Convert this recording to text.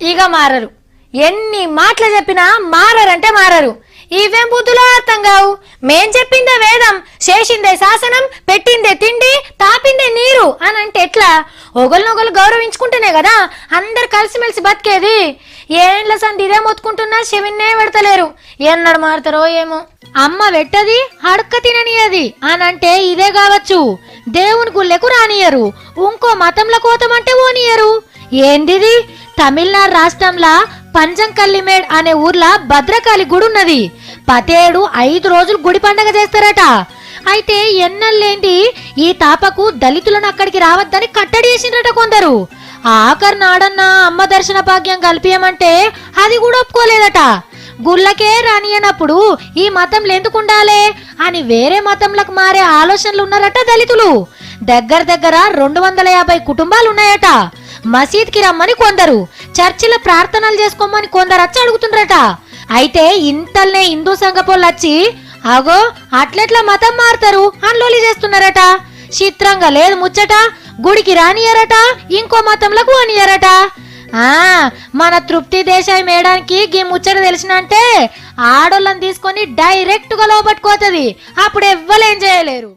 ఇక మారరు. ఎన్ని మాటలు చెప్పినా మారరంటే మారరు. ఇవేం బుద్ధులో అర్థం కావు. మేం చెప్పిందే వేదం, చేసిందే శాసనం, పెట్టిందే తిండి, తాపిందే నీరు అని అంటే ఎట్లా? ఒకరినొకరు గౌరవించుకుంటేనే కదా అందరు కలిసిమెలిసి బతికేది. ఏండ్ల సంది ఇదే మొత్తుకుంటున్నా చెవిన్నే పెడతలేరు. ఎన్నడు మారుతారో ఏమో. అమ్మ వెట్టది అడక్క తిననియది అని అంటే ఇదే కావచ్చు. దేవుని గుళ్ళకు రానియరు, ఇంకో మతంలో కోతమంటే ఓనియరు. ఏందిది? తమిళనాడు రాష్ట్రంలో పంజంకల్లిమేడ్ అనే ఊర్లో భద్రకాళి గుడి ఉన్నది. పతేడు 5 రోజులు గుడి పండగ చేస్తారట. అయితే ఎన్నెల్లేంటి ఈ తాపకు దళితులను అక్కడికి రావద్దని కట్టడి చేసిండ్రట కొందరు. ఆఖరి నాడన్న అమ్మ దర్శన భాగ్యం కల్పియమంటే అది కూడా ఒప్పుకోలేదట. గుళ్ళకే రానియనప్పుడు ఈ మతంలో ఎందుకుండాలే అని వేరే మతంలకు మారే ఆలోచనలు ఉన్నారట దళితులు. దగ్గర 250 కుటుంబాలు ఉన్నాయట. మసీద్కి రమ్మని కొందరు, చర్చిలో ప్రార్థనలు చేసుకోమని కొందరు వచ్చి అడుగుతుండ్రట. అయితే ఇంతల్నే హిందూ సంఘపోళ్ళు వచ్చి అగో అట్లెట్లా మతం మారుతారు అని లోలి చేస్తున్నారట. చిత్రంగా లేదు ముచ్చట. గుడికి రానియరట, ఇంకో మతంలకు అనియరట. మన తృప్తి దేశాయి మేడానికి గీ ముచ్చట తెలిసినంటే ఆడోళ్ళని తీసుకొని డైరెక్ట్ గా లోపట్టుకోతది. అప్పుడు ఎవ్వలేం చేయలేరు.